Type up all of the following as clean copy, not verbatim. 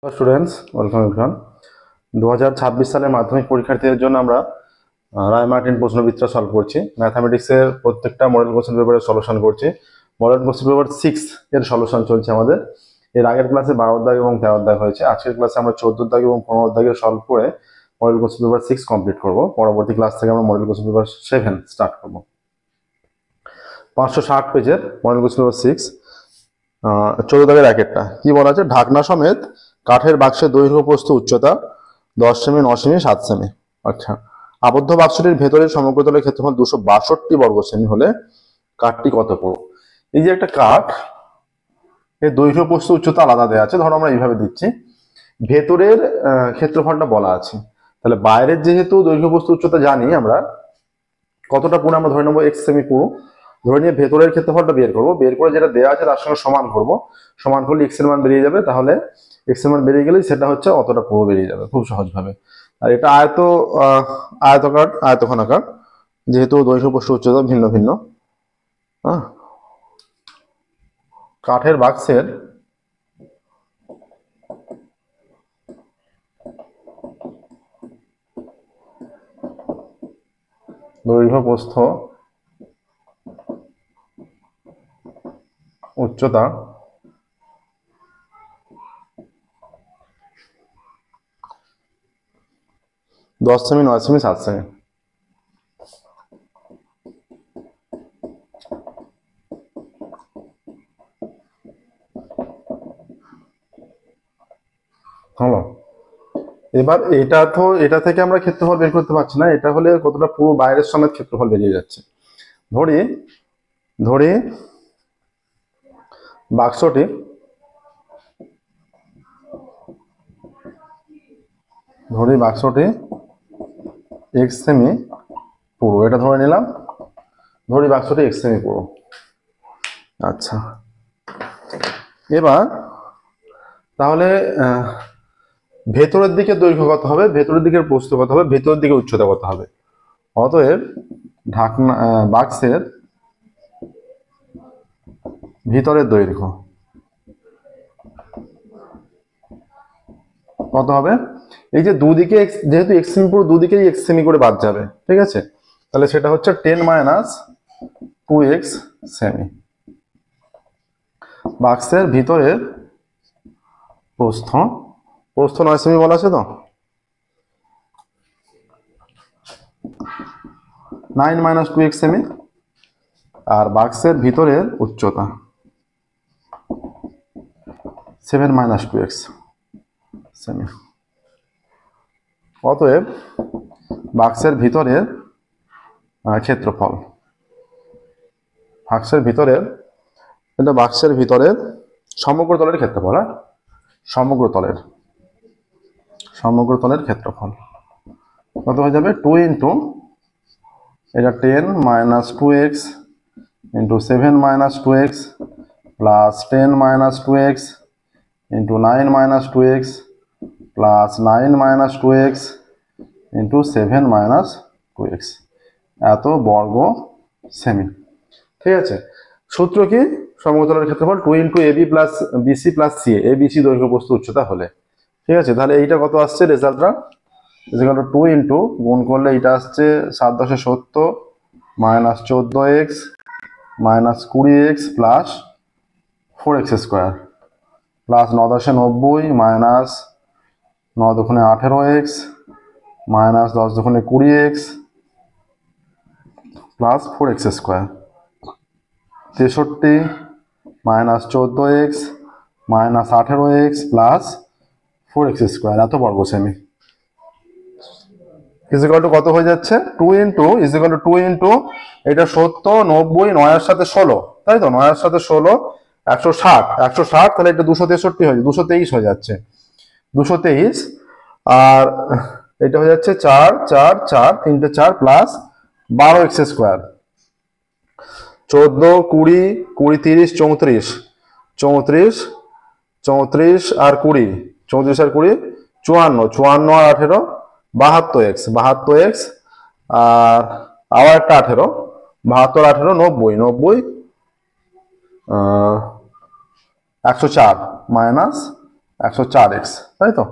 Students welcome everyone. 2026 সালের মাধ্যমিক পরীক্ষার্থীদের জন্য আমরা রায় মার্টিন প্রশ্নবিচিত্রা সলভ করছি। ম্যাথামেটিক্সের প্রত্যেকটা মডেল কোশ্চেন পেপারের সলিউশন করছি। মডেল কোশ্চেন পেপার 6 এর সলিউশন চলছে আমাদের। এর আগের ক্লাসে 12 অধ্যায় এবং 13 অধ্যায় হয়েছে। আজকের ক্লাসে আমরা 14 অধ্যায় এবং 15 অধ্যায় সলভ করে মডেল কোশ্চেন পেপার 6 কমপ্লিট করব। পরবর্তী ক্লাস থেকে আমরা মডেল কোশ্চেন পেপার 7 স্টার্ট করব। 560 পেজের মডেল কোশ্চেন পেপার 6, 14 দাগের একটা কি বলা আছে? ঢাকনা সমেত কাঠের বাক্সের দৈর্ঘ্য প্রস্থ উচ্চতা 10 সেমি, 9 সেমি, 7 সেমি। আচ্ছা, আবদ্ধ বাক্সটির ভেতরের সমগ্রতলের ক্ষেত্রফল 262 বর্গ সেমি হলে কাঠটি কত পুরু? এই যে একটা কাঠ, এর দৈর্ঘ্য প্রস্থ উচ্চতা আলাদা দেওয়া আছে। ধরো আমরা এইভাবে দিচ্ছি, ভেতরের ক্ষেত্রফলটা বলা আছে, তাহলে বাইরের যেহেতু দৈর্ঘ্য প্রস্থ উচ্চতা জানি আমরা, কতটা পুরু আমরা ধরে নেবো x সেমি পুরু। ধরে নিয়ে ভেতরের ক্ষেত্রফলটা বের করবো, বের করে যেটা দেওয়া আছে তার সঙ্গে সমান করব। সমান করলে x এর মান বেরিয়ে যাবে, তাহলে x এর মান বেরিয়ে গেলে সেটা হচ্ছে অতটা পুরো বেরিয়ে যাবে খুব সহজভাবে। আর এটা আয়তকার আয়তক্ষণ আকার, যেহেতু দৈর্ঘ্য প্রস্থ উচ্চতা ভিন্ন ভিন্ন। হ্যাঁ, কাঠের বাক্সের দৈর্ঘ্য প্রস্থ উচ্চতা 10 সেমি, 9 সেমি, 7 সেমি। হলো, এবার এটা থেকে আমরা ক্ষেত্রফল বের করতে পারছি না। এটা হলে কতটা পুরো বাইরের সমেত ক্ষেত্রফল বেরিয়ে যাচ্ছে। ধরি বাক্সটি x সেমি পুরো, এটা ধরে নিলাম। বাক্সটি x সেমি পুরো। আচ্ছা, এবার তাহলে ভেতরের দিকে দৈর্ঘ্য কত হবে, ভেতরের দিকের প্রস্থ কত হবে, ভেতরের দিকে উচ্চতা কত হবে? অতএব ঢাকনা বাক্সের ভিতরের দৈর্ঘ্য কত হবে? এই যে দুদিকে যেহেতু x সেমি পুরো, দুদিকেই x সেমি করে বাদ যাবে, ঠিক আছে? তাহলে সেটা হচ্ছে 10 মাইনাস 2x সেমি। বাক্সের ভিতরের প্রস্থ 9 সেমি বলা আছে তো, 9 মাইনাস 2x সেমি। আর বাক্সের ভিতরের উচ্চতা 7 মাইনাস 2x সেমি। অতএব বাক্সের ভিতরের ক্ষেত্রফল, বাক্সের ভিতরের সমগ্র তলের ক্ষেত্রফল, সমগ্র তলের ক্ষেত্রফল কত হয়ে যাবে? 2 ইন্টু এটা 10 minus 2x into 7 minus 2x plus 10 minus 2x into 9 minus 2x plus 9 minus 2x into 7 minus 2x, এত বর্গ সেমি। ঠিক আছে, সূত্র কি? সমগ্রতলের ক্ষেত্রফল 2 into AB plus BC plus C, ABC দৈর্ঘ্য প্রস্থ উচ্চতা হলে। ঠিক আছে, তাহলে এইটা কত আসছে রেজাল্টটা? 2 ইন্টু গুণ করলে এটা আসছে 7 10 70 minus 14x minus 20x plus 4x square plus 9 10 90 minus 9 দুগুণে 18x মাইনাস 10 দুগুণে 20x plus 4x square, 63 minus 14x minus 18x plus 4x square, এত বর্গ সেমি। ইজিক্যাল টু কত হয়ে যাচ্ছে? 2 ইন্টু এটা 70 90 9 এর সাথে 16, তাই তো? 9 এর সাথে 16 160, তাহলে এটা 263 হয়ে 223 হয়ে যাচ্ছে, 223। আর এটা হয়ে যাচ্ছে 4 4 4 3টে 4 প্লাস 12x স্কোয়ার, 14 20 20 30 34 34 34 আর 20 34 আর 20 54 54 আর 18 72x আর আবার একটা 18 72 18 90 90 104 মাইনাস 104x, তাই তো?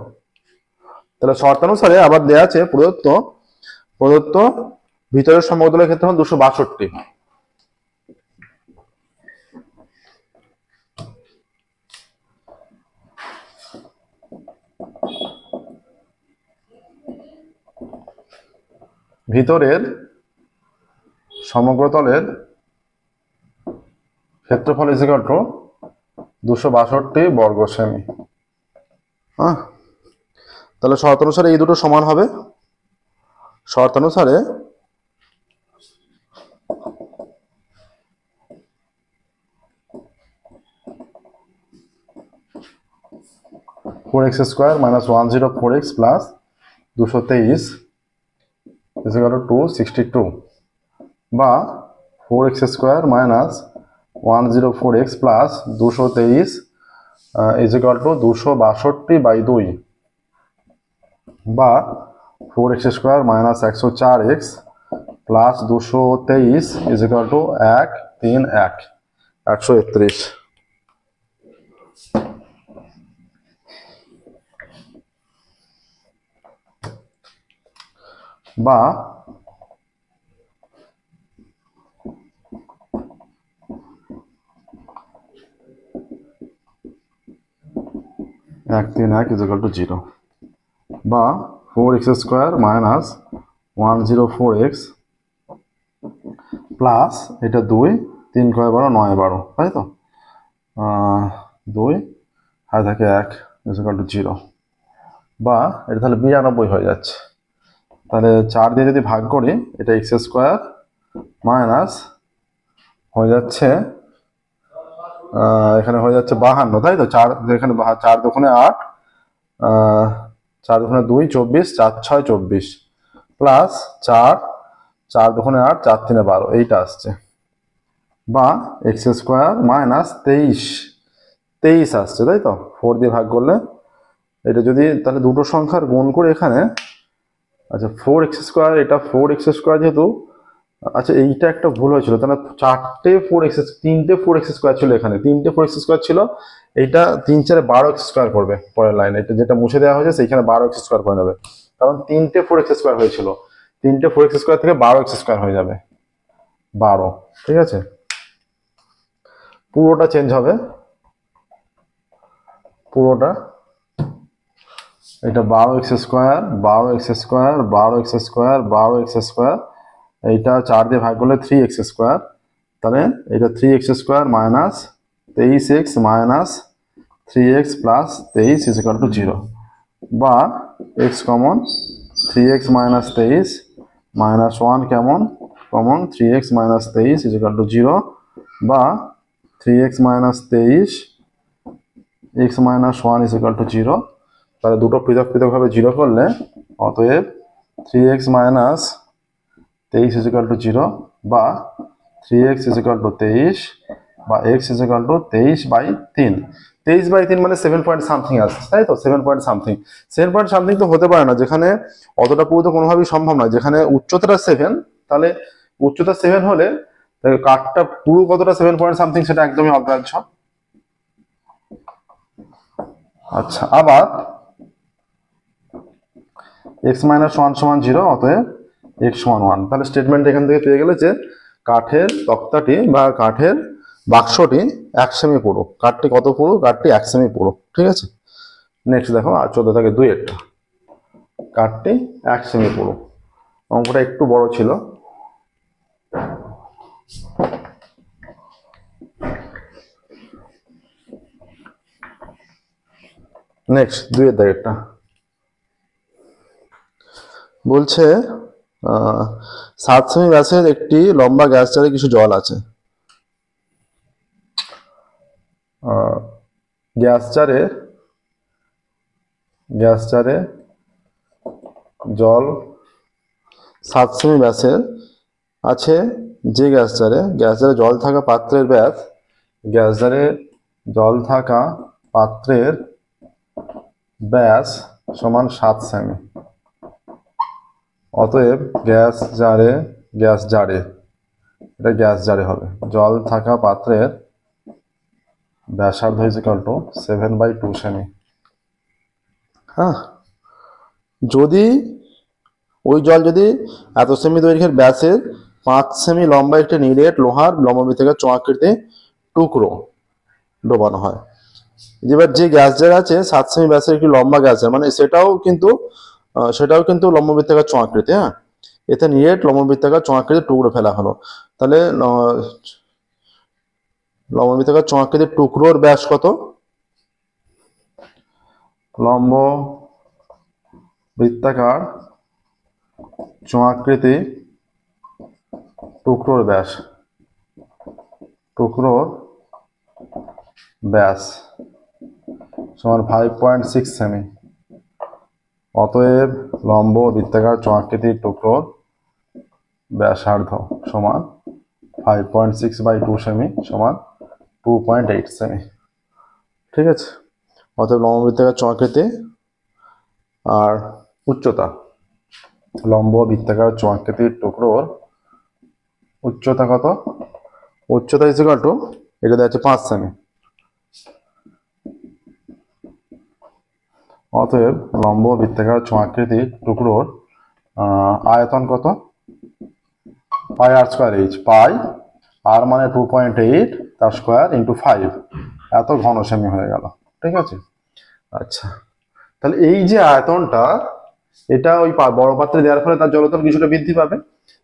তাহলে শর্তানুসারে আবার দেয়া আছে প্রদত্ত প্রদত্ত ভিতরের সমতলের ক্ষেত্রফল 262। ভিতরের সমগ্রতলের ক্ষেত্রফল ইজ ইকুয়াল টু 262 বর্গ সেমি। হ্যাঁ, তাহলে শর্তানুসারে এই দুটো সমান হবে। শর্তানুসারে 4x square minus 104x plus 223 is equal two 262, বা 4x square minus 104x plus 223 is equal two 262/2, বা 4x square minus 104x plus 223 is equal two 131, বা 131 ইজ ইকুয়াল টু 0, বা 4x square minus 104x plus এটা 2, 3 × 12 9 12, তাই তো? 2 আর থাকে 1 is equal two 0, বা এটা তাহলে 92 হয়ে যাচ্ছে। তাহলে 4 দিয়ে যদি ভাগ করি, এটা x স্কোয়ার মাইনাস হয়ে যাচ্ছে এখানে হয়ে যাচ্ছে 52, তাই তো? 4 এখানে 4 দুগুণে 8, 4 দুগুণে 2 24, 4 6 24 প্লাস 4 দুগুণে 8, 4 3 12, এইটা আসছে, বা x স্কোয়ার মাইনাস 23 আসছে, তাই তো? 4 দিয়ে ভাগ করলে এটা যদি তাহলে দুটো সংখ্যার গুণ করে এখানে, আচ্ছা 4x স্কোয়ার, এটা 4x স্কোয়ার যেহেতু, আচ্ছা এইটা একটা ভুল হয়েছিল, তাহলে 3টে 4x স্কোয়ার ছিল, এখানে 3টে 4x স্কোয়ার ছিল, এইটা 3 4 12x স্কোয়ার করবে পরের লাইনে, এটা যেটা মুছে দেওয়া হয়েছে সেইখানে 12x স্কোয়ার করে নেবে, কারণ 3টে 4x স্কোয়ার হয়েছিল, 3টে 4x স্কোয়ার থেকে 12x স্কোয়ার হয়ে যাবে 12, ঠিক আছে? পুরোটা চেঞ্জ হবে, পুরোটা, এটা 12x square 12x square 12x square 12x square, এইটা 4 দিয়ে ভাগ করলে 3x স্কোয়ার, তাহলে এটা 3x square minus 23x minus 3x plus 23 is equal two 0, বা x common 3x minus 23 minus 1 কেমন common 3x minus 23 is equal two 0, বা 3x minus 23 x minus 1 is equal two 0। তাহলে দুটো পৃথক পৃথকভাবে 0 করলে অতএব 3x minus 23 is equal two 0, বা 3x ইজ ইকুয়াল টু 23, বা x ইজ ইকুয়াল টু 23/3। 23/3 মানে 7 পয়েন্ট সামথিং আসছে, তাই তো? 7 পয়েন্ট সামথিং, 7 পয়েন্ট সামথিং তো হতে পারে না, যেখানে অতটা পুরো তো কোনোভাবেই সম্ভব নয়, যেখানে উচ্চতাটা 7, তাহলে উচ্চতা 7 হলে কাঠটা পুরো কতটা 7 পয়েন্ট সামথিং সেটা একদমই অগ্রাহ্য। আচ্ছা, আবার x মাইনাস 1 সমান 0, অতএব x সমান 1। তাহলে স্টেটমেন্ট এখান থেকে পেয়ে গেলে যে কাঠের তক্তাটি বা কাঠের বাক্সটি 1 সেমি পুরো। কাঠটি কত পুরো? কাঠটি 1 সেমি পুরো, ঠিক আছে? নেক্সট দেখো, আর 14 থেকে 2 এর কাঠটি 1 সেমি পুরো, অঙ্কটা একটু বড় ছিল। নেক্সট 2 এর দাগেরটা বলছে 7 সেমি ব্যাসের একটি লম্বা গ্যাস জারে কিছু জল আছে। গ্যাস জারে জল 7 সেমি ব্যাসের আছে, যে গ্যাস জারে জল থাকা পাত্রের ব্যাস, গ্যাস জারে জল থাকা পাত্রের ব্যাস সমান 7 সেমি। অতএব গ্যাস জারে এটা গ্যাস জারে হবে, জল থাকা পাত্রের ব্যাসার্ধ ইজ ইকুয়াল টু 7/2 সেমি। হ্যাঁ, যদি ওই জল যদি এত সেমি দৈর্ঘ্যের ব্যাসের 5 সেমি লম্বা একটি নিরেট লোহার লম্ববৃত্তাকার চোঙাকৃতি টুকরো ডোবানো হয়। এবার যে গ্যাস জার আছে 7 সেমি ব্যাসের একটি লম্বা গ্যাস জার, মানে সেটাও কিন্তু লম্ববৃত্তাকার চোঙাকৃতি। হ্যাঁ, এতে নিরেট লম্ববৃত্তাকার চোঙাকৃতির টুকরো ফেলা হলো। তাহলে লম্ববৃত্তাকার চোঙাকৃতির টুকরোর ব্যাস কত? লম্ব বৃত্তাকার চোঙাকৃতি টুকরোর ব্যাস সমান 5.6 সেমি। অতএব লম্ব বৃত্তাকার চোঙাকৃতির টুকরোর ব্যাসার্ধ সমান 5.6/2 সেমি সমান 2.8 সেমি। ঠিক আছে, অতএব লম্ব বৃত্তাকার চোঙাকৃতি আর উচ্চতা, লম্ব বৃত্তাকার চোঙাকৃতির টুকরোর উচ্চতা কত? উচ্চতা ইকুয়াল টু, এটা দেওয়া আছে 5 সেমি। অতএব লম্ব বৃত্তাকার চোঙাকৃতির টুকরোর আয়তন কত? পাই আর স্কোয়ার এইচ। পাই আর মানে 2.8 তার স্কোয়ার ইন্টু 5, এত ঘন সেমি হয়ে গেল। ঠিক আছে, আচ্ছা, তাহলে এই যে আয়তনটা, এটা ওই বড় পাত্রে দেওয়ার ফলে তার জলতল কিছুটা বৃদ্ধি পাবে।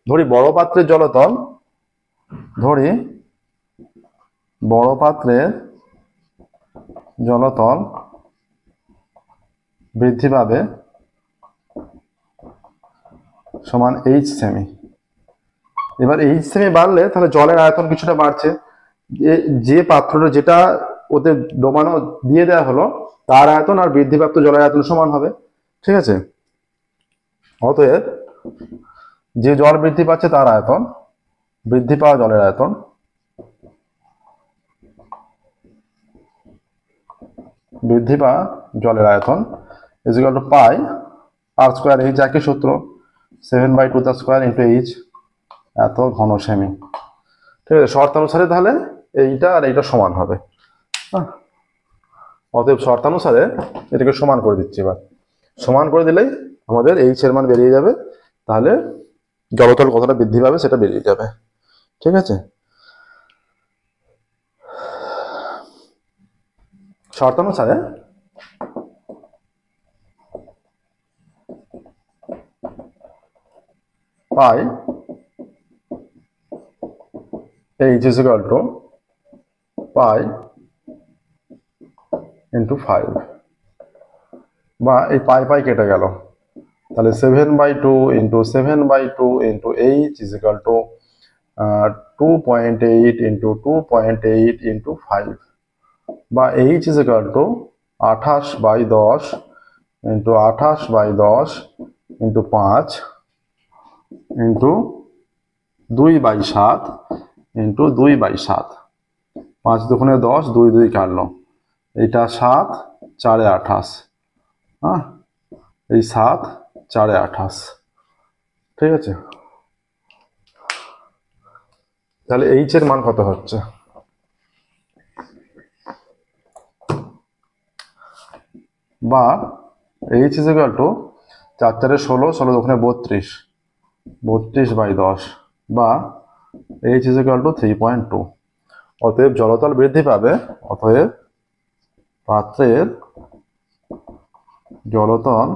ধরি বড় পাত্রের জলতল বৃদ্ধি পাবে সমান এইচ সেমি। এবার এইচ সেমি বাড়লে তাহলে জলের আয়তন কিছুটা বাড়ছে। যে পাত্রটা যেটা ওতে ডোবানো দিয়ে দেওয়া হলো তার আয়তন আর বৃদ্ধিপ্রাপ্ত জলের আয়তন সমান হবে। ঠিক আছে, অতএব যে জল বৃদ্ধি পাচ্ছে তার আয়তন, বৃদ্ধি পাওয়া জলের আয়তন is equal to pi r square h, একই সূত্র, 7/2 তার স্কোয়ার ইন্টু এইচ, এত ঘন সেমি। ঠিক আছে, শর্তানুসারে তাহলে এইটা আর এইটা সমান হবে। অতএব শর্তানুসারে এটাকে সমান করে দিচ্ছি। এবার সমান করে দিলেই আমাদের এইচ এর মান বেরিয়ে যাবে, তাহলে জলতল কতটা বৃদ্ধি পাবে সেটা বেরিয়ে যাবে। ঠিক আছে, শর্তানুসারে pi H is equal to pi into 5, বা এই পাই কেটে গেল, তাহলে 7/2 into 7/2 into H is equal to 2.8 into 2.8 into 5, বা H is equal to 28/10 into 28/10 into 5 into 2/7 into 2/7। 5 দুগুণে 10, 2 কাটলো, এইটা 7, 4 28, হ্যাঁ, এই 7, 4 28। ঠিক আছে, তাহলে এইচ এর মান কত হচ্ছে? বা এইচ ইজ ইকুয়াল টু 4 4 16, 16 দুগুণে 32, 32/10, বা এইচ ইজ ইকুয়াল টু 3.2। অতএব জলতল বৃদ্ধি পাবে, অতএব পাত্রের জলতল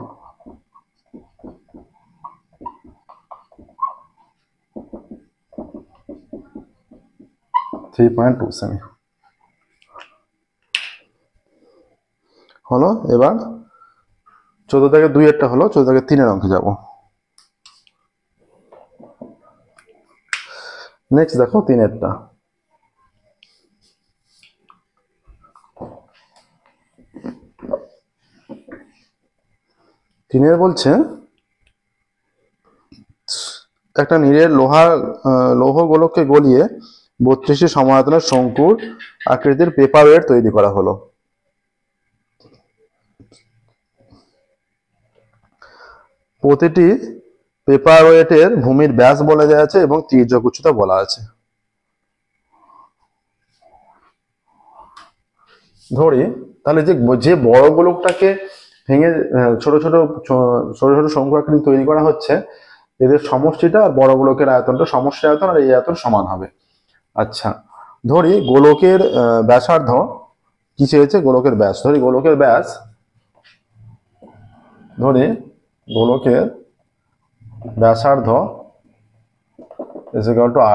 সেমি হলো। এবার 14 থেকে 2 এরটা হলো, 14 থেকে 3 এর অঙ্কে যাব। নেক্সট দেখো 3 এরটা। তিনের বলছে একটা নিরেট লৌহ গোলককে গলিয়ে 32টি সমায়তনের শঙ্কুর আকৃতির পেপার ওয়েট তৈরি করা হলো। প্রতিটি পেপার ওয়েটের ভূমির ব্যাস বলা দেওয়া আছে এবং তির্যক উচ্চতা বলা আছে। ধরি তাহলে যে বড় গোলকটাকে ভেঙে ছোট ছোট ছোট ছোট শঙ্কু আকৃতি তৈরি করা হচ্ছে, এদের সমষ্টিটা আর বড় গোলকের আয়তনটা, সমষ্টি আয়তন আর এই আয়তন সমান হবে। আচ্ছা, ধরি গোলকের ব্যাসার্ধ কি চেয়েছে, গোলকের ব্যাস, ধরি গোলকের ব্যাস, ধরি গোলকের ব্যাসার্ধ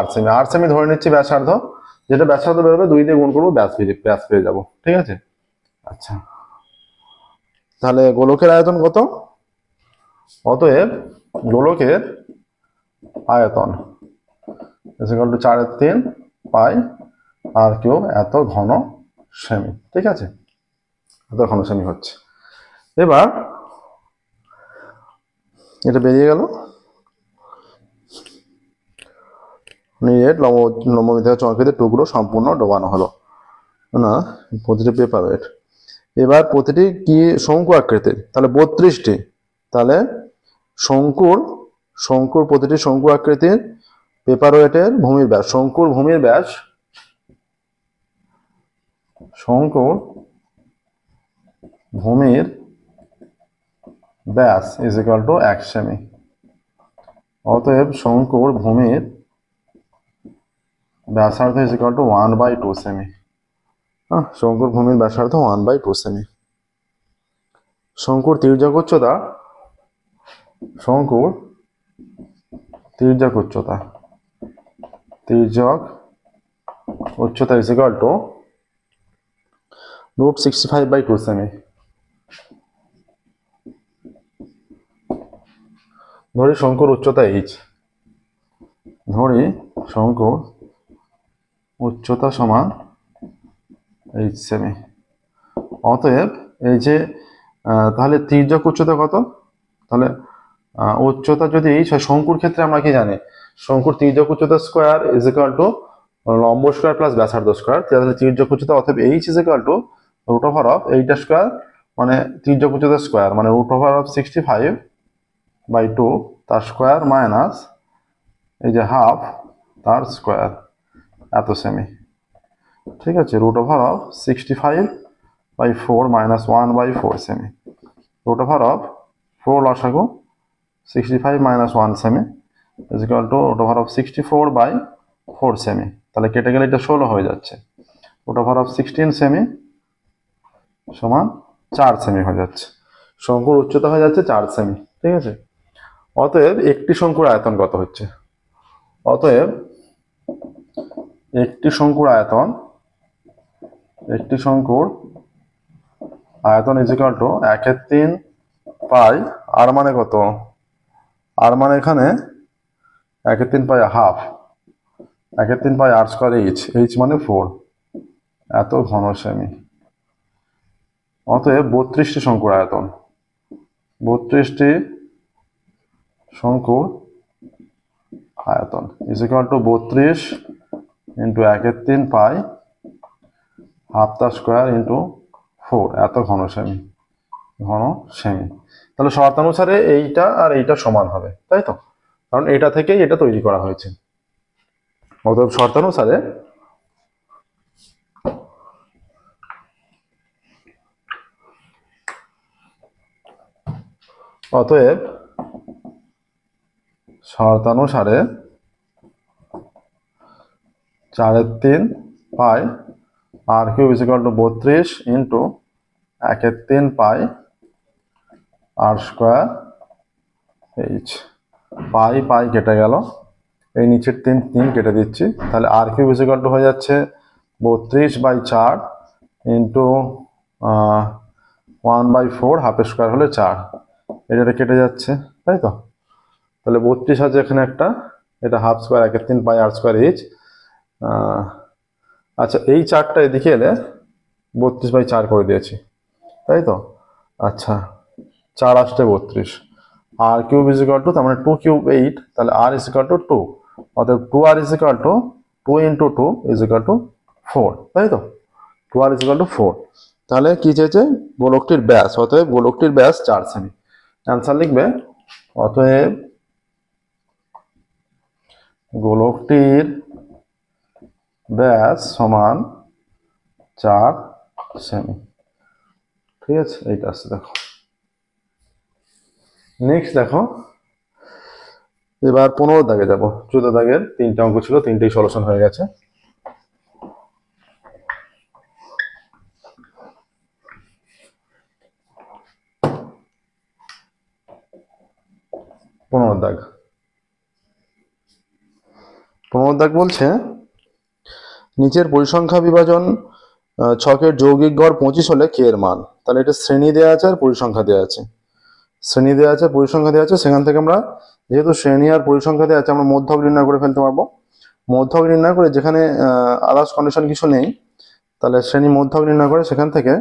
r সেমি, r সেমি ধরে নিচ্ছি ব্যাসার্ধ, যেটা ব্যাসার্ধ বেরোবে 2 দিয়ে গুণ করবো, ব্যাস পেয়ে যাবো। ঠিক আছে। আচ্ছা, তাহলে গোলকের আয়তন কত? অতএব গোলকের আয়তন = 4/3 পাই r³ এত ঘন সেমি। ঠিক আছে, এত ঘন সেমি হচ্ছে। এবার এটা বেরিয়ে গেল, নিরেট লম্বমিতিহার চক্রাকৃতির টুকরো সম্পূর্ণ ডোবানো হলো না, প্রতিটি পেপার ওয়েট। এবার প্রতিটি কি শঙ্কু আকৃতির, তাহলে 32টি, তাহলে শঙ্কুর প্রতিটি শঙ্কু আকৃতির পেপার ওয়েটের ভূমির ব্যাস, শঙ্কুর ভূমির ব্যাস, শঙ্কুর ভূমির ব্যাস = 1 সেমি। অতএব শঙ্কুর ভূমির ব্যাসার্ধ = 1/2 সেমি। শঙ্কুর ভূমির ব্যাসার্ধ 1/2 সেমি। শঙ্কুর তির্যক উচ্চতা, শঙ্কুর তির্যক উচ্চতা √65/2 সেমি। ধরি শঙ্কুর উচ্চতা h, ধরি শঙ্কুর উচ্চতা সমান h সেমি। অতএব এই যে তাহলে তির্যক উচ্চতা কত, তাহলে উচ্চতা যদি h হয়, শঙ্কুর ক্ষেত্রে আমরা কি জানি, শঙ্কুর তির্যক উচ্চতা স্কয়ার = লম্ব স্কয়ার প্লাস ব্যাসার্ধ স্কয়ার। তাহলে তির্যক উচ্চতা অতএব h √8² মানে তির্যক উচ্চতা স্কয়ার মানে √65/2 তার স্কয়ার মাইনাস এই যে হাফ তার স্কয়ার এত সেমি। ঠিক আছে, √65/4 - 1/4 সেমি, √4 লসাগু 65 - 1 সেমি √64/4 সেমি। তাহলে কেটে গেলে এটা 16 হয়ে যাচ্ছে, √16 সেমি সমান 4 সেমি হয়ে যাচ্ছে। শঙ্কুর উচ্চতা হয়ে যাচ্ছে 4 সেমি। ঠিক আছে। অতএব একটি শঙ্কুর আয়তন কত হচ্ছে, অতএব একটি শঙ্কুর আয়তন = 1/3 পাই, আর মানে কত, আর মানে এখানে 1/3 পাই হাফ, 1/3 পাই r²h, h মানে 4 এত ঘন সেমি। অতএব 32টি শঙ্কুর আয়তন, 32টি শঙ্কুর আয়তন = 32 × 1/3 পাই হাফ তার স্কয়ার × 4 এত ঘন সেমি, তাহলে শর্তানুসারে এইটা আর এইটা সমান হবে, তাই তো, কারণ এটা থেকেই এটা তৈরি করা হয়েছে। অতএব শর্তানুসারে শর্তানুসারে 4/3 পাই r³ = 32 × 1/3 পাই r² h। পাই কেটে গেল, এই নিচের 3 কেটে দিচ্ছি, তাহলে r³ হয়ে যাচ্ছে 32/4 × 1/4, হাফের স্কয়ার হলে 4, এটা কেটে যাচ্ছে, তাই তো। তাহলে 32 আছে এখানে একটা, এটা হাফ স্কয়ার 1/3 পাই r²h। আচ্ছা, এই 4টা এদিকে এলে 32/4 করে দিয়েছি, তাই তো। আচ্ছা, 4 আসছে 32, r³ তার মানে 2³ 8, তাহলে r = 2, অতএব 2r = 2 × 2 = 4, তাই তো, 2r = 4। তাহলে কি চেয়েছে, গোলকটির ব্যাস, অতএব গোলকটির ব্যাস 4 সেমি। অ্যান্সার লিখবে, অতএব গোলকটির ব্যাস সমান 4 সেমি। ঠিক আছে, এইটা আসছে দেখো। নেক্সট দেখো, এবার 15 দাগে যাব। 14 দাগের 3টে অঙ্ক ছিল, 3টেই সলিউশন হয়ে গেছে। পনেরো দাগ বলছে নিচের পরিসংখ্যা বিভাজন ছকের যৌগিক গড় 25 হলে কে এর মান। তাহলে এটা শ্রেণী দেওয়া আছে আর পরিসংখ্যা দেওয়া আছে, শ্রেণী দেওয়া আছে পরিসংখ্যা দেওয়া আছে। সেখান থেকে আমরা যেহেতু শ্রেণী আর পরিসংখ্যা দেওয়া আছে, আমরা মধ্যক নির্ণয় করে ফেলতে পারবো। মধ্যক নির্ণয় করে যেখানে আদার্স কন্ডিশন কিছু নেই, তাহলে শ্রেণী মধ্যক নির্ণয় করে সেখান থেকে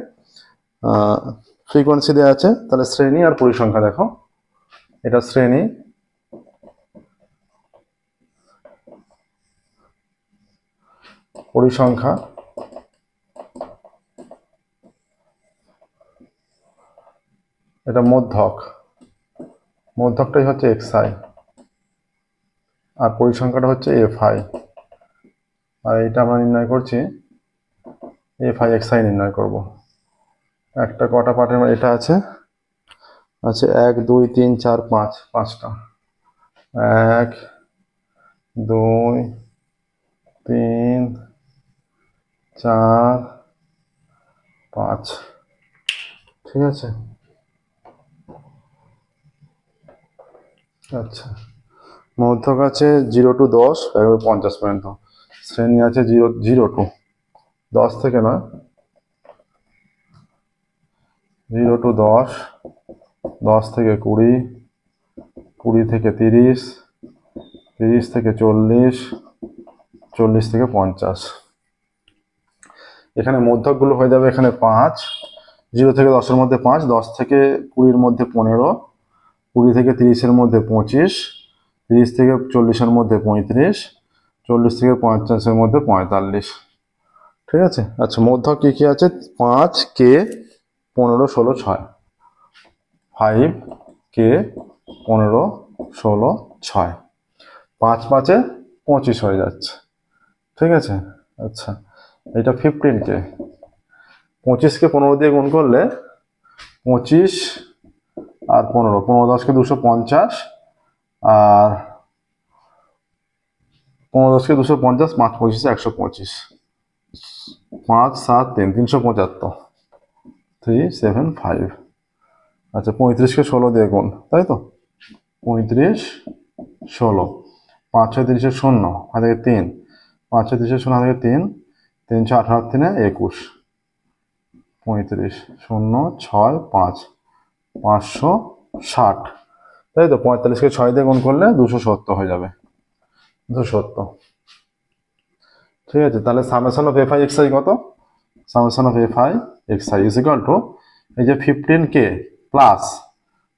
ফ্রিকোয়েন্সি দেওয়া আছে। তাহলে শ্রেণী আর পরিসংখ্যা দেখো, এটা শ্রেণী, পরিসংখ্যা, এটা মধ্যক, মধ্যকটাই হচ্ছে xi আর পরিসংখ্যাটা হচ্ছে fi, আর এটা আমরা নির্ণয় করছি fi xi নির্ণয় করব। একটা কটা পার্টের এটা আছে, 1 2 3 4 5, 5টা, 1 2 3 4 5, ঠিক আছে। আচ্ছা, মধ্যক আছে 0 to 10 একবার 50 পর্যন্ত, শ্রেণী আছে 0 to 10 থেকে না, 0 to 10, 10 থেকে 20, 20 থেকে 30, 30 থেকে 40, 40 থেকে 50। এখানে মধ্যকগুলো হয়ে যাবে এখানে 5, 0 থেকে 10-এর মধ্যে 5, 10 থেকে 20-এর মধ্যে 15, 20 থেকে 30-এর মধ্যে 25, 30 থেকে 40-এর মধ্যে 35, 40 থেকে 50-এর মধ্যে 45, ঠিক আছে। আচ্ছা, মধ্যক কি কি আছে? 5 কে 15 16 6, 5 কে 15 16 6, 5 5-এ 25 হয়ে যাচ্ছে, ঠিক আছে। আচ্ছা, এটা 15 কে, 25-কে 15 দিয়ে গুণ করলে 25 আর 15, 15 10-কে 250, আর 15 10-কে 250, 5 25-এ 125, 5 7 3 375, 375। আচ্ছা, 35-কে 16 দিয়ে গুণ, তাই তো, 35 16, 5 6 30-এর 0 হাত থেকে 3, 5 6 30-এর 0 হাত থেকে 3, 3 6 18 3 21, 35 0 6 5, 560, তাই তো। 45-কে 6 দিয়ে গুণ করলে 270 হয়ে যাবে, 270, ঠিক আছে। তাহলে সামেশন অফ fi xi কত? Summation of fi xi is equal two এই যে 15k প্লাস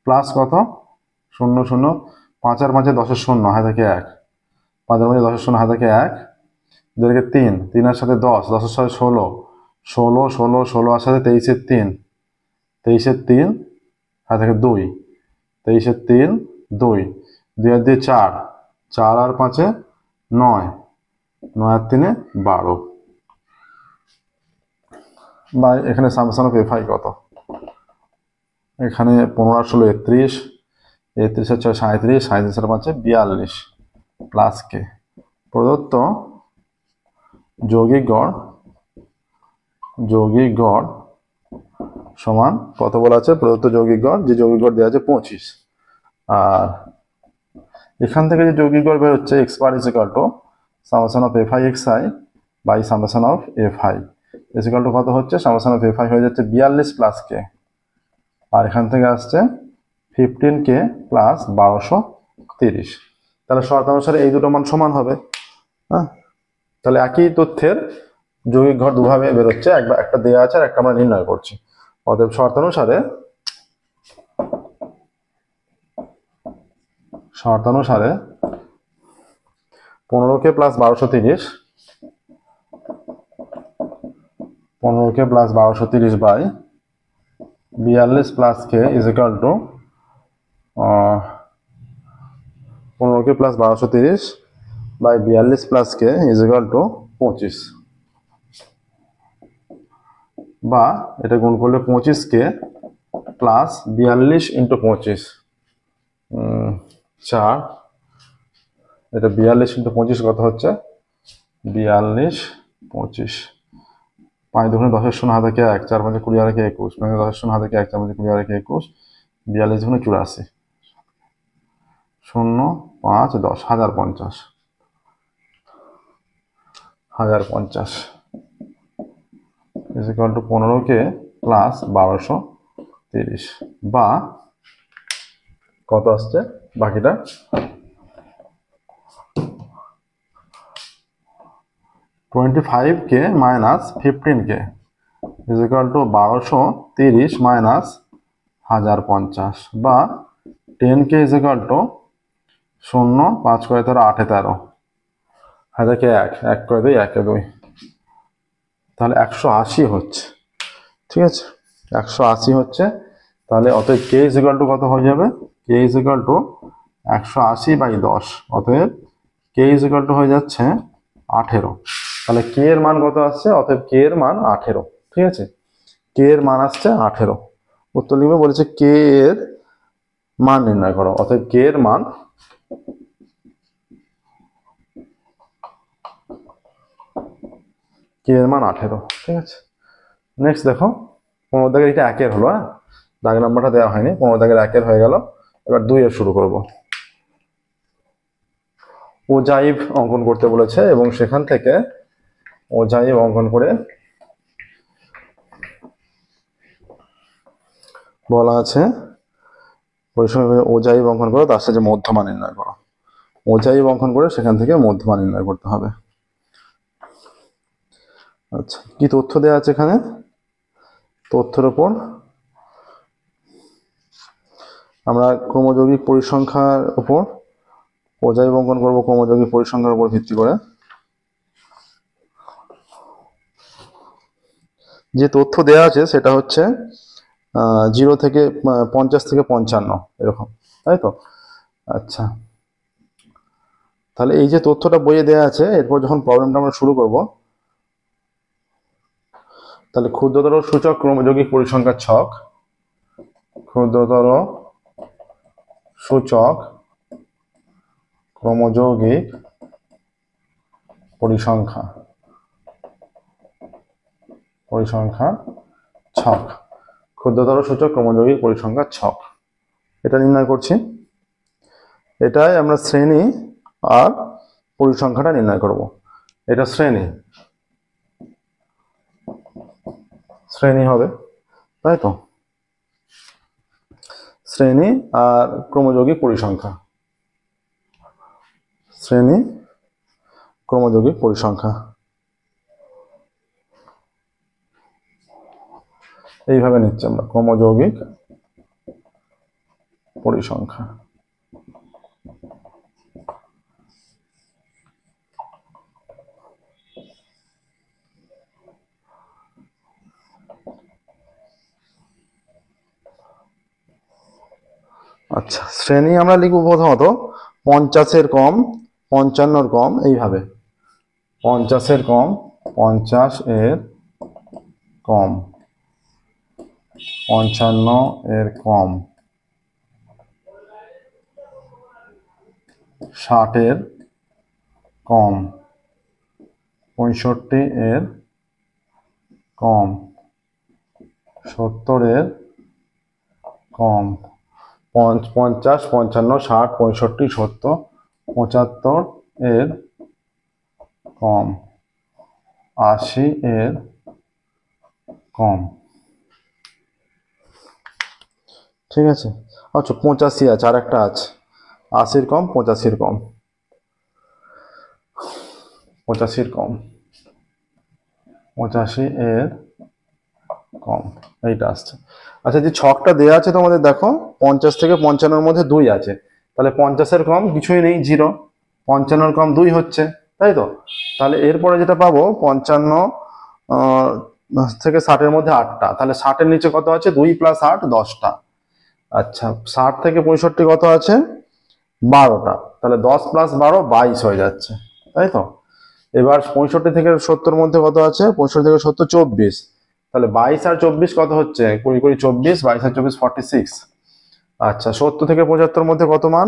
প্লাস কত, 0 0, 5 আর 5-এ 10-এর 0 হাত থেকে 1, 5 আর 5-এ 10-এর 0 হাত থেকে 1, 2 থেকে 3, 3-এর সাথে 10, 10-এর সাথে 16, 16 16 16 আর সাথে 23-এর 3, 23-এর 3 হাত থেকে 2, 23-এর 3 2, 2 আর 2 4, 4 আর 5-এ 9, 9 আর 3-এ 12, বা এখানে সামেশন অফ fi কত, এখানে 15 আর 16 31, 31 আর 6 37, 37 আর 5-এ 42 প্লাস কে। প্রদত্ত যৌগিক গড় সমান কত বলা আছে? প্রদত্ত যৌগিক গড়, যে যৌগিক গড় দেওয়া আছে 25, আর এখান থেকে যে যৌগিক গড় বের হচ্ছে x bar is equal to summation of fi xi by summation of fi is equal to কত হচ্ছে? সামেশন অফ fi হয়ে যাচ্ছে 42 প্লাস কে, আর এখান থেকে আসছে 15k প্লাস 1230। তাহলে শর্ত অনুসারে এই দুটো মান সমান হবে। হ্যাঁ, তাহলে একই তথ্যের যৌগিক ঘর দুভাবে বেরোচ্ছে, একটা দেওয়া আছে আর একটা আমরা নির্ণয় করছি। অতএব শর্ত অনুসারে 15k plus 1230, 15k plus 1230 by 42 plus k is equal to 15k plus 1230 by 42 plus k is equal to 25, বা এটা গুণ করলে 25k প্লাস 42 ইন্টু 25, 4, এটা 42 × 25 কত হচ্ছে 42, 25, 5 2 10 শূন্য হাতে কে 1, 4 5 20 আর 21, 5 10 শূন্য হাতে কে 1, 4 5 20 আর 21, 42 2 84, 0 5 10, 1050, 1050 is equal to 15K plus 1230 বা কত আসছে বাকিটা 25K minus 15K is equal to 1230 minus 1050 বা 10K is equal to 0 5 করে 8 13 হাজারকে 1 করে 2 1 2 তাহলে 180 হচ্ছে ঠিক আছে 180 হচ্ছে তাহলে অতএব k is equal to কত হয়ে যাবে k is equal to 180/10 অতএব k is equal to হয়ে যাচ্ছে 18 তাহলে k এর মান কত আসছে অতএব k এর মান 18 ঠিক আছে k এর মান আসছে 18 উত্তর লিখবে বলেছে k এর মান নির্ণয় করো অতএব k এর মান এর মান 18 ঠিক আছে নেক্সট দেখো 15 দাগের এটা 1 এর হলো হ্যাঁ দাগ নাম্বারটা দেওয়া হয়নি 15 দাগের 1 এর হয়ে গেল এবার 2 এর শুরু করব ওজাইভ অঙ্কন করতে বলেছে এবং সেখান থেকে ওজাইভ অঙ্কন করে বলা আছে পরিসংখ্যান ওজাইভ অঙ্কন করো তার সাথে মধ্যমান নির্ণয় করো ওজাইভ অঙ্কন করে সেখান থেকে মধ্যমান নির্ণয় করতে হবে আচ্ছা কি তথ্য দেওয়া আছে এখানে তথ্যের উপর আমরা ক্রমযৌগিক পরিসংখ্যার উপর ওজাইভ অঙ্কন করব ক্রমযৌগিক পরিসংখ্যার উপর ভিত্তি করে যে তথ্য দেওয়া আছে সেটা হচ্ছে 0 থেকে 50 থেকে 55 এরকম তাই তো আচ্ছা তাহলে এই যে তথ্যটা বইয়ে দেওয়া আছে এরপর যখন প্রবলেমটা আমরা শুরু করব তাহলে ক্ষুদ্রতর সূচক ক্রমযৌগিক পরিসংখ্যার ছক ক্ষুদ্রতর সূচক ক্রমযৌগিক পরিসংখ্যা ছক ক্ষুদ্রতর সূচক ক্রমযৌগিক পরিসংখ্যার ছক এটা নির্ণয় করছি এটাই আমরা শ্রেণী আর পরিসংখ্যাটা নির্ণয় করব এটা শ্রেণী হবে তাই তো শ্রেণী আর ক্রমযৌগিক পরিসংখ্যা শ্রেণী ক্রমযৌগিক পরিসংখ্যা এইভাবে নিচ্ছি আমরা ক্রমযৌগিক পরিসংখ্যা আচ্ছা শ্রেণী আমরা লিখব প্রথমত 50-এর কম 55-এর কম এইভাবে 50-এর কম 50-এর কম 55-এর কম 60-এর কম 65-এর কম 70-এর কম 50 55 60 65 70 75-এর কম 80-এর কম ঠিক আছে আচ্ছা 85 আছে আর একটা আছে 80-এর কম 85-এর কম 85-এর কম 85-এর কম এইটা আসছে আচ্ছা যে ছকটা দেওয়া আছে তোমাদের দেখো 50 থেকে 55-এর মধ্যে 2 আছে তাহলে 50-এর কম কিছুই নেই 0 55-এর কম 2 হচ্ছে তাই তো তাহলে এরপরে যেটা পাবো 55 থেকে 60-এর মধ্যে 8টা তাহলে 60-এর নিচে কত আছে 2 + 8 10টা আচ্ছা 60 থেকে 65 কত আছে 12টা তাহলে 10 + 12 22 হয়ে যাচ্ছে তাই তো এবার 65 থেকে 70-এর মধ্যে কত আছে 65 থেকে 70 24 তাহলে 22 আর 24 কত হচ্ছে 20 24 22 আর 24 46 আচ্ছা 70 থেকে 75 মধ্যে কত মান?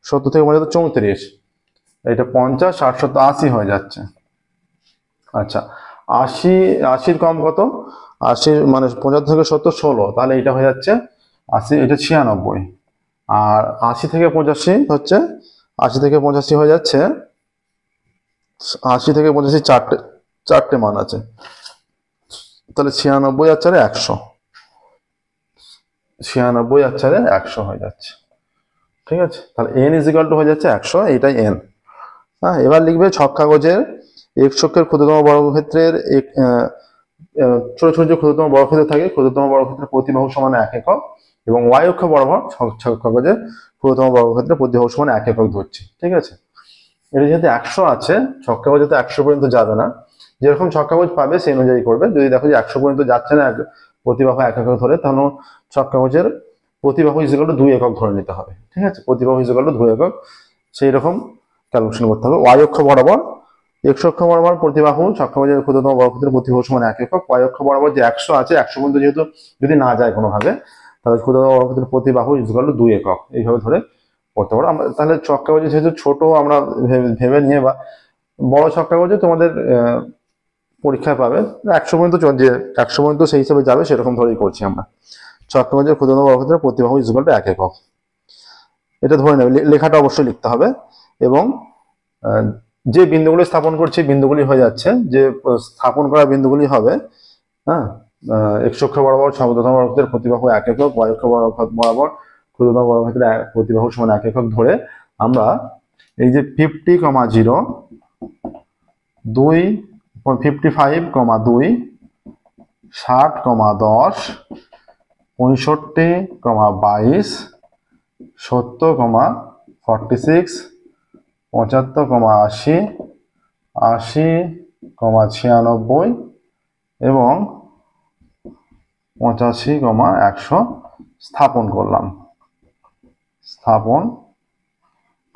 70 থেকে 75 34, এটা 50, 60, 70, 80 হয়ে যাচ্ছে। আচ্ছা 80, 80 কম কত? 80 মানে 75 থেকে 70 16, তাহলে এটা হয়ে যাচ্ছে 80, এটা 96। আর 80 থেকে 85 হচ্ছে, 80 থেকে 85 হয়ে যাচ্ছে, 80 থেকে 85 চারটে চারটে মান আছে, তাহলে 96 আর 4 100, 96 আর 4 100 হয়ে যাচ্ছে। ঠিক আছে, তাহলে n ইজিক্যাল টু হয়ে যাচ্ছে 100, এটাই n। হ্যাঁ, এবার লিখবে ছক কাগজের x অক্ষের ক্ষুদ্রতম বর্গক্ষেত্রের ছোট ছোট যে ক্ষুদ্রতম বর্গক্ষেত্র থাকে, ক্ষুদ্রতম বর্গক্ষেত্রের প্রতিবাহু সমান 1 একক, এবং y অক্ষ বরাবর ছক কাগজের ক্ষুদ্রতম বর্গক্ষেত্রের প্রতিবাহু সমান 1 একক ধরছি। ঠিক আছে, এটা যেহেতু 100 আছে, ছক কাগজে তো 100 পর্যন্ত যাবে না, যেরকম ছক কাগজ পাবে সেই অনুযায়ী করবে। যদি দেখো যে 100 পর্যন্ত যাচ্ছে না প্রতিবাহু 1 একক ধরে, তাহলে ছক কাগজের প্রতিবাহু ইজিক্যাল টু 2 একক ধরে নিতে হবে। ঠিক আছে, প্রতিবাহু ইজিক্যাল টু 2 একক, সেই রকম ক্যালকুলেশন করতে হবে। y অক্ষ বরাবর, x অক্ষ বরাবর প্রতিবাহু ছক কাগজের ক্ষুদ্রতম বর্গক্ষেত্রের প্রতিবাহু সমান 1 একক, y অক্ষ বরাবর যে 100 আছে, 100 পর্যন্ত যেহেতু যদি না যায় কোনোভাবে, তাহলে ক্ষুদ্রতম বর্গক্ষেত্রের প্রতিবাহু ইজিক্যাল টু 2 একক, এইভাবে ধরে করতে পারো আমরা। তাহলে ছক কাগজে যেহেতু ছোট আমরা ভেবে নিয়ে, বা বড় ছক কাগজে তোমাদের পরীক্ষায় পাবে 100 পর্যন্ত, যে 100 পর্যন্ত সেই হিসাবে যাবে সেরকম ধরেই করছি আমরা। ছক কাগজের ক্ষুদ্রতম বর্গক্ষেত্রের প্রতিবাহু ইজিক্যাল টু 1 একক, এটা ধরে নেবে। লেখাটা অবশ্যই লিখতে হবে, এবং যে বিন্দুগুলি স্থাপন করছি বিন্দুগুলি হয়ে যাচ্ছে, যে স্থাপন করা বিন্দুগুলি হবে, হ্যাঁ, x অক্ষ বরাবর ক্ষুদ্রতম বর্গক্ষেত্রের প্রতিবাহু 1 একক, y অক্ষ বরাবর ক্ষুদ্রতম বর্গক্ষেত্রের প্রতিবাহু সমান 1 একক ধরে আমরা এই যে 50,0, 2, 55,2, 60,10, 65,22, 70,46, 75,80, 80,96 এবং 85,100 স্থাপন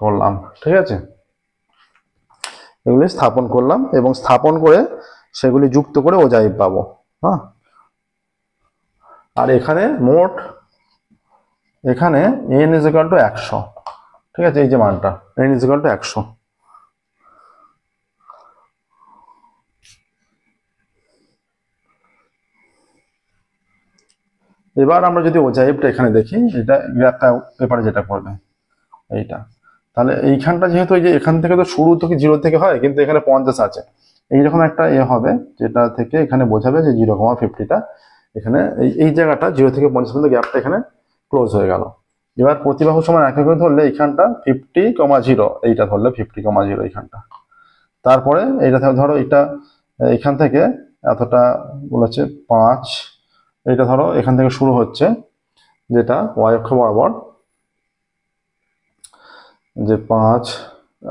করলাম। ঠিক আছে, এগুলি স্থাপন করলাম, এবং স্থাপন করে সেগুলি যুক্ত করে ওজাইভ পাবো। হ্যাঁ, আর এখানে মোট, এখানে n ইজিক্যাল টু 100। ঠিক আছে, এই যে মানটা n ইজিক্যাল টু 100। এবার আমরা যদি ওজাইভটা এখানে দেখি, এটা গ্রাফটা পেপারে যেটা করবে এইটা, তাহলে এইখানটা যেহেতু এই যে এখান থেকে তো শুরু থেকে 0 থেকে হয়, কিন্তু এখানে 50 আছে, এইরকম একটা হবে, যেটা থেকে এখানে বোঝাবে যে 0,50টা এখানে এই জায়গাটা 0 থেকে 50 পর্যন্ত গ্যাপটা এখানে ক্লোজ হয়ে গেল। এবার প্রতিবাহু সমান 1 একক ধরলে এইখানটা 50,0, এইটা ধরলে 50,0 এইখানটা। তারপরে এইটা ধরো, এটা এখান থেকে এতটা বলেছে 5, এইটা ধরো এখান থেকে শুরু হচ্ছে, যেটা y অক্ষ বরাবর, যে 5,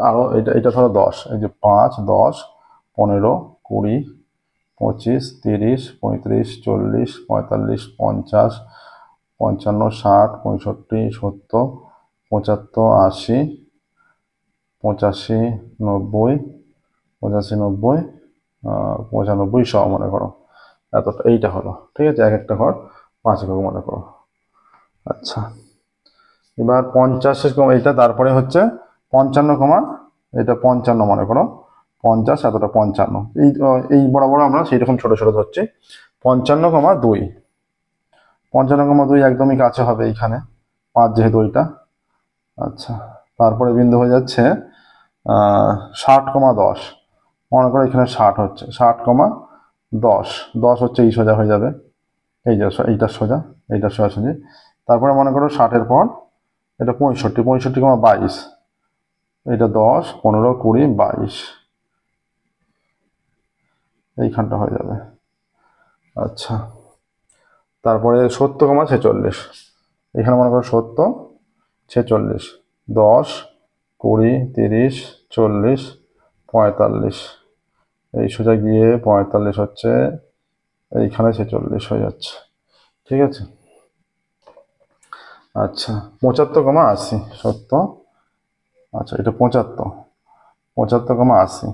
আরো এটা ধরো 10, এই যে 5, 10, 15, 20, 25, 30, 35, 40, 45, 50, 55, 60, 65, 70, 75, 80, 85, 90, 85, 90, 95 সহ মনে করো, এতটা এইটা হলো। ঠিক আছে, এক একটা ঘর 5 একক মনে করো। আচ্ছা, এবার 50 এটা, তারপরে হচ্ছে 55, এটা 55 মনে করো, 50, এতটা 55, এই বরাবর আমরা সেই রকম ছোট ছোট ধরছি। 55,2, 55,2 একদমই কাছে হবে এইখানে, 5 যেহেতু ওইটা। আচ্ছা, তারপরে বিন্দু হয়ে যাচ্ছে 60,10, মনে করো এখানে 60 হচ্ছে, 60,10, 10 হচ্ছে এই সোজা হয়ে যাবে, এই যে এইটার সোজা, এইটার সোজাসুজি। তারপরে মনে করো 60-এর পর এটা 65, 65,22, এটা 10, 15, 20, 22, এইখানটা হয়ে যাবে। আচ্ছা, তারপরে 70,46, এখানে মনে করো 70, 46, 10, 20, 30, 40, 45, এই সোজা গিয়ে 45 হচ্ছে, এইখানে 46 হয়ে যাচ্ছে। ঠিক আছে, আচ্ছা 75,80, 70, আচ্ছা এটা 75, 75,80,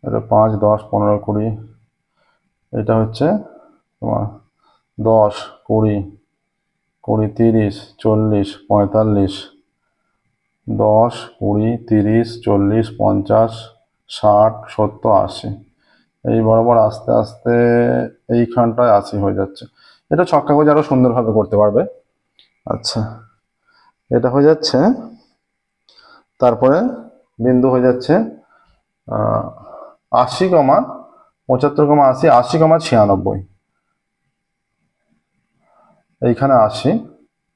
এটা 5, 10, 15, 20, এটা হচ্ছে তোমার 10, 20, 20, 30, 40, 45, 10, 20, 30, 40, 50, 60, 70, 80। এই বরাবর আস্তে আস্তে এইখানটায় 80 হয়ে যাচ্ছে। এটা ছক্কা গজ আরো সুন্দরভাবে করতে পারবে। আচ্ছা, এটা হয়ে যাচ্ছে, তারপরে বিন্দু হয়ে যাচ্ছে 80, 75, 80, 96। এইখানে 80,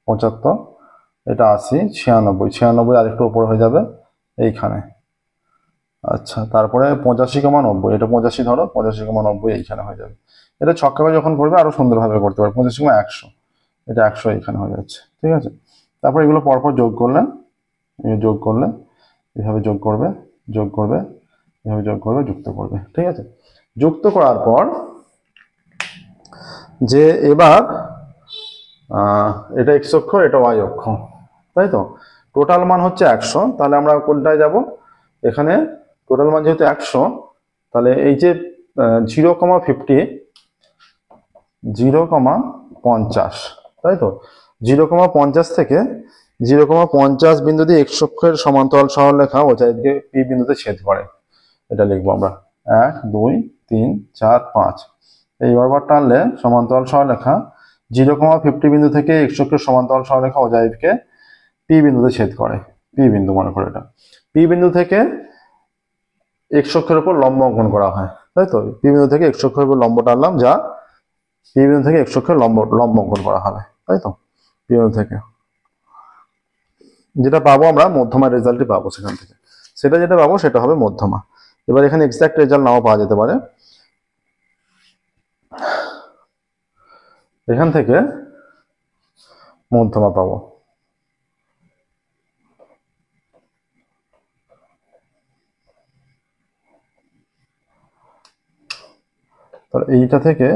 75, এটা 80, 96, 96 আরেকটু উপরে হয়ে যাবে এইখানে। আচ্ছা, তারপরে 85, 90, এটা 85 ধরো, 85, 90 এইখানে হয়ে যাবে। এটা ছক্কা যখন করবে আরো সুন্দরভাবে করতে পারবে। 85, 100, এটা 100 এইখানে হয়ে যাচ্ছে। ঠিক আছে, তারপর এগুলো পরপর যোগ করলে, এভাবে যোগ করবে, এভাবে যোগ করবে, যুক্ত করবে। ঠিক আছে, যুক্ত করার পর যে এবার এটা এক্স অক্ষ, এটা ওয়াই অক্ষ, তাই তো। টোটাল মান হচ্ছে 100, তাহলে আমরা কোনটায় যাব? এখানে টোটাল মান যেহেতু 100, তাহলে এই যে 0,50, 0,50, তাই তো। 0,50 থেকে 0,50 বিন্দু দিয়ে এক্স অক্ষের সমান্তরাল সরলরেখা ও চারিদিকে পি বিন্দুতে ছেদ করে। এটা লিখবো আমরা 1, 2, 3, 4, 5। এই বরাবর টানলে সমান্তরাল সরলরেখা 0,50 বিন্দু থেকে এক্স অক্ষের সমান্তরাল সরলরেখা অজায়বকে পি বিন্দুতে ছেদ করে। পি বিন্দু মনে করে এটা। পি বিন্দু থেকে এক্স অক্ষের উপর লম্ব অঙ্কন করা হয়, তাই তো। পি বিন্দু থেকে এক্স অক্ষের উপর লম্ব টানলাম, যা পি বিন্দু থেকে এক্স অক্ষের লম্ব অঙ্কন করা হবে, তাই তো। পি বিন্দু থেকে যেটা পাবো আমরা মধ্যমার রেজাল্টই পাবো সেখান থেকে। সেটা যেটা পাবো সেটা হবে মধ্যমা। এবার এখানে এক্সাক্ট রেজাল্ট নাও পাওয়া যেতে পারে। এখান থেকে মধ্যমা পাবো। তাহলে এইটা থেকে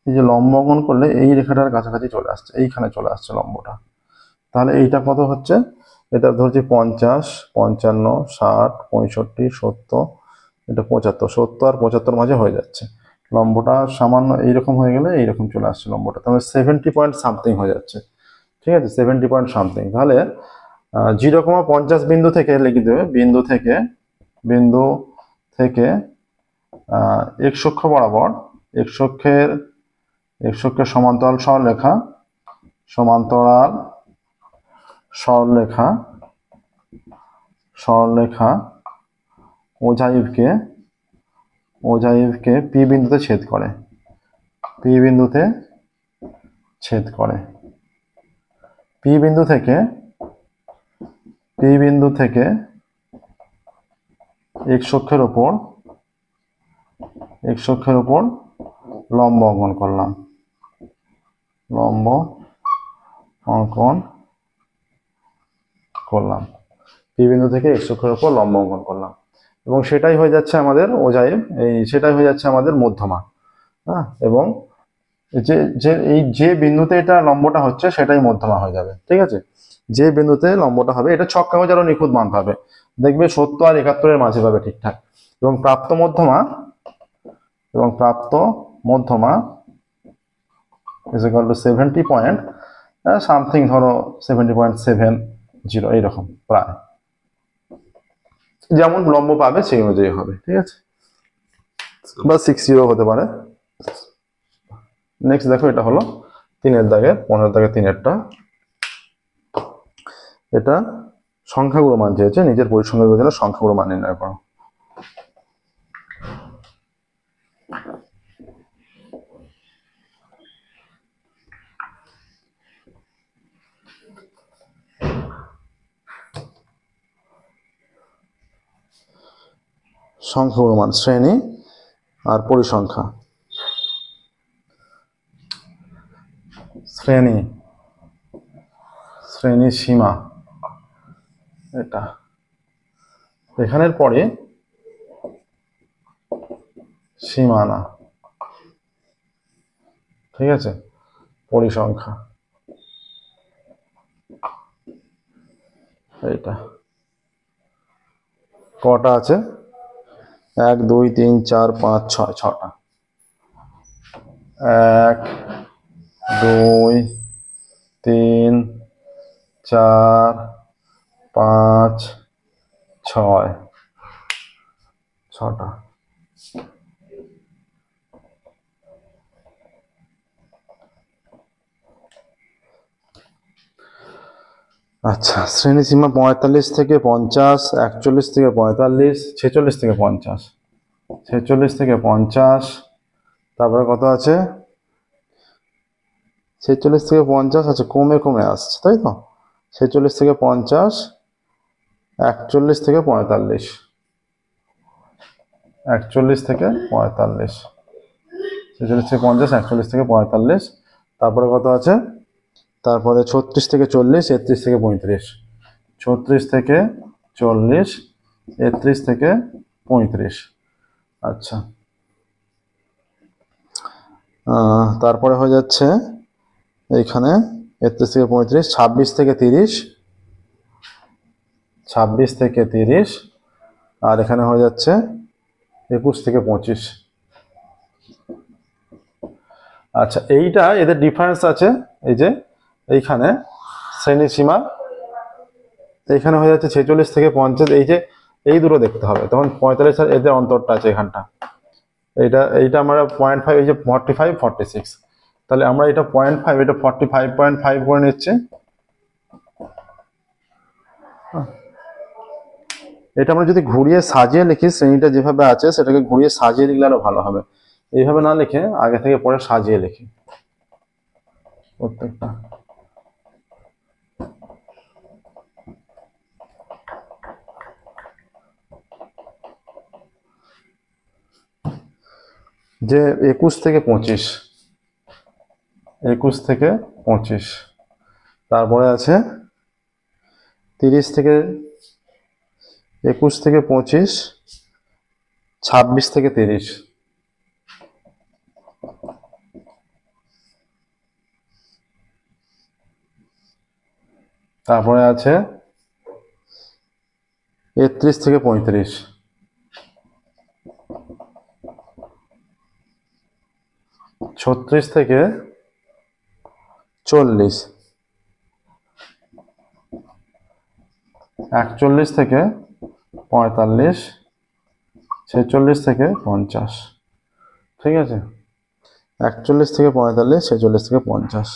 এই যে লম্ব অঙ্কন করলে এই রেখাটার কাছাকাছি চলে আসছে, এইখানে চলে আসছে লম্বটা। তাহলে এইটা কত হচ্ছে? এটা ধরছি 50, 55, 60, 65, 70, এটা 75, 70 আর 75 মাঝে হয়ে যাচ্ছে। লম্বটা সামান্য এইরকম হয়ে গেলে এইরকম চলে আসছে লম্বটা, তাহলে 70 পয়েন্ট সামথিং হয়ে যাচ্ছে। ঠিক আছে, 70 পয়েন্ট সামথিং। তাহলে 0,50 বিন্দু থেকে লিখে দেবে, বিন্দু থেকে এক্স অক্ষ বরাবর, এক্স অক্ষের সমান্তরাল সরলরেখা ওজাইভকে পি বিন্দুতে ছেদ করে। পি বিন্দু থেকে এক্স অক্ষের উপর লম্ব অঙ্কন করলাম, পি বিন্দু থেকে এক্স অক্ষের উপর লম্ব অঙ্কন করলাম, এবং সেটাই হয়ে যাচ্ছে আমাদের ওজাইভ, সেটাই হয়ে যাচ্ছে আমাদের মধ্যমা। হ্যাঁ, এবং যে বিন্দুতে এটা লম্বটা হচ্ছে সেটাই মধ্যমা হয়ে যাবে। ঠিক আছে, যে বিন্দুতে লম্বটা হবে, এটা ছক কাগজ আরো নিখুঁত মান পাবে, দেখবে 70 আর 71 মাঝে পাবে ঠিকঠাক। এবং প্রাপ্ত মধ্যমা is equal two 70 point something, ধরো 70.70 এইরকম প্রায়, যেমন লম্ব পাবে সেই অনুযায়ী হবে। ঠিক আছে, বা 60 হতে পারে। নেক্সট দেখো, এটা হলো 3-এর দাগের 15 দাগের 3-এরটা। এটা সংখ্যাগুলো মান চেয়েছে, নিজের পরিসংখ্যান জন্য সংখ্যাগুলো মান নির্ণয় করো। সংখ্যাগুলো মান, শ্রেণী আর পরিসংখ্যা। শ্রেণী সীমা, এটা এখানের পরে সীমানা। ঠিক আছে, পরিসংখ্যা এটা কটা আছে? 1, 2, 3, 4, 5, 6, 6টা। 1 2 3 4 5 6 6টা। আচ্ছা, শ্রেণীসীমা 45 থেকে 50, 41 থেকে 45, 46 থেকে 50, 46 থেকে 50, তারপরে কত আছে 46 থেকে 50, আচ্ছা কমে কমে আসছে তাই তো, 46 থেকে 50, 41 থেকে 45, 41 থেকে 45, 46 থেকে 50, 41 থেকে 45, তারপরে কত আছে, তারপরে 36 থেকে 40, 33 থেকে 35, 36 থেকে 40, 33 থেকে 35। আচ্ছা, তারপরে হয়ে যাচ্ছে এইখানে 33 থেকে 35, 26 থেকে 30, 26 থেকে 30, আর এখানে হয়ে যাচ্ছে 21 থেকে 25। আচ্ছা, এইটা এদের ডিফারেন্স আছে, এই যে এইখানে শ্রেণীসীমা এইখানে হয়ে যাচ্ছে 46 থেকে 50, এই যে এই দুটো দেখতে হবে, তখন 45 আর এদের অন্তরটা আছে এখানটা, এইটা আমরা 0.5, এই যে 45 46, তাহলে আমরা এটা 0.5, এটা 45.5 করে নিচ্ছি। এটা আমরা যদি ঘুরিয়ে সাজিয়ে লিখি, শ্রেণীটা যেভাবে আছে সেটাকে ঘুরিয়ে সাজিয়ে লিখলে আরো ভালো হবে, এইভাবে না লিখে আগে থেকে পরে সাজিয়ে লিখি প্রত্যেকটা। যে 21 থেকে 25, 21 থেকে 25, তারপরে আছে 30 থেকে 21 থেকে 25, 26 থেকে 30, তারপরে আছে 31 থেকে 35, 36 থেকে 40, 41 থেকে 45, 46 থেকে 50। ঠিক আছে, 41 থেকে 45, 46 থেকে 50।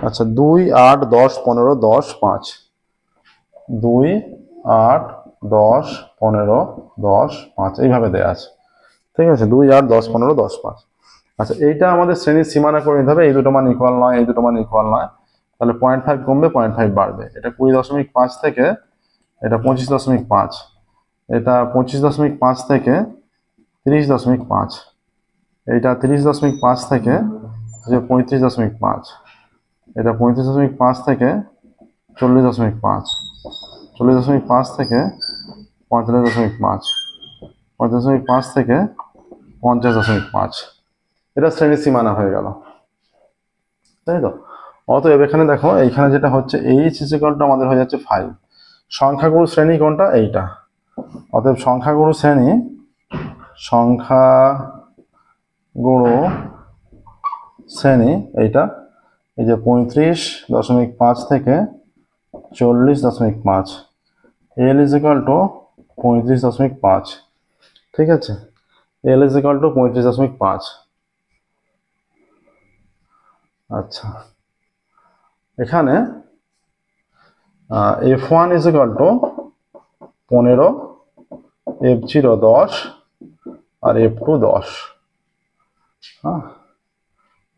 আচ্ছা, 2 8 10 15 10 5, 2 8 10 15 10 5 এইভাবে দেওয়া আছে। ঠিক আছে, 2 8 10 15 10 5। আচ্ছা, এইটা আমাদের শ্রেণীর সীমানা করে নিতে হবে, এই দুটো মান ইকুয়াল নয়, এই দুটো মান ইকুয়াল নয়, তাহলে 0.5 কমবে, 0.5 বাড়বে। এটা 20.5 থেকে এটা 25.5, এটা 25.5 থেকে 30.5, এইটা 30.5 থেকে 35.5, এটা 35.5 থেকে 40.5, 40.5 থেকে 45.5, 45.5 থেকে 50.5। এটা শ্রেণীর সীমানা হয়ে গেল, তাই তো। অতএব এখানে দেখো, এইখানে যেটা হচ্ছে এইচ ইকুয়ালটা আমাদের হয়ে যাচ্ছে 5। সংখ্যাগুরু শ্রেণী কোনটা? এইটা। অতএব সংখ্যাগুরু শ্রেণী, সংখ্যাগুরু শ্রেণী এইটা, এই যে 35.5 থেকে 40.5, এল ইজ ইকুয়াল টু 35.5। ঠিক আছে, এল ইজ ইকুয়াল টু 35.5। আচ্ছা, এখানে f1 is equal two 15, f0 10 R f2 10। হ্যাঁ,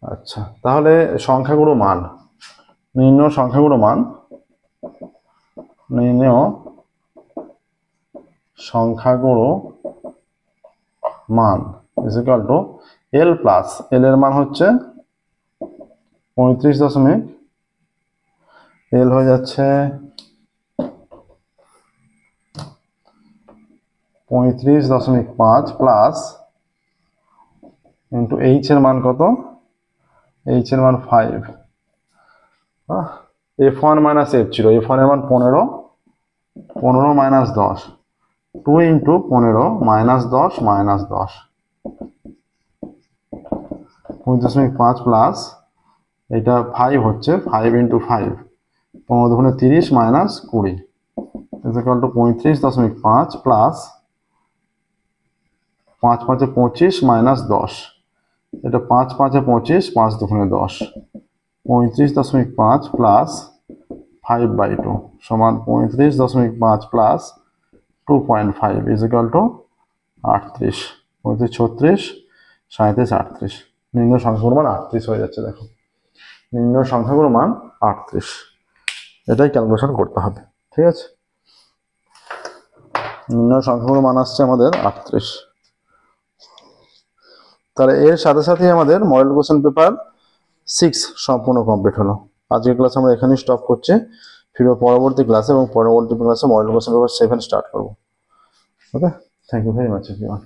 আচ্ছা, তাহলে সংখ্যাগুরু মান নির্ণয়, সংখ্যাগুরু মান নির্ণয়, সংখ্যাগুরু মান is equal to L plus, L এর মান হচ্ছে 35 এল হয়ে যাচ্ছে 35.5 প্লাস ইন্টু এইচ এর মান কত? এইচ এর মান 5, f1 মাইনাস f0, f1 এর মান 15, 15 minus 10, 2 into 15 minus 10 minus 10, 25.5 plus এটা 5 হচ্ছে 5 ইন্টু 5 15 দুগুণে 30 minus 20 is equal two 35.5 plus 5 5 25 minus 10 এটা 5 5 25 5 দুগুণে 10 35.5 প্লাস 5/2 সমান 35.5 প্লাস 2.5 ইজ ইকুয়াল টু 38 35 36 37 38 নিম্ন সংখ্যাগুলোর মান 38 হয়ে যাচ্ছে। দেখো নিম্ন সংখ্যাগুলোর মান 38, এটাই ক্যালকুলেশন করতে হবে। ঠিক আছে, নিম্ন সংখ্যাগুলোর মান আসছে আমাদের 38। তাহলে এর সাথে সাথে আমাদের মডেল কোশ্চেন পেপার 6 সম্পূর্ণ কমপ্লিট হলো। আজকের ক্লাস আমরা এখানেই স্টপ করছি, ফিরবো পরবর্তী ক্লাসে এবং পরবর্তী ক্লাসে মডেল কোশ্চেন পেপার 7 স্টার্ট করবো। Okay, thank you very much everyone.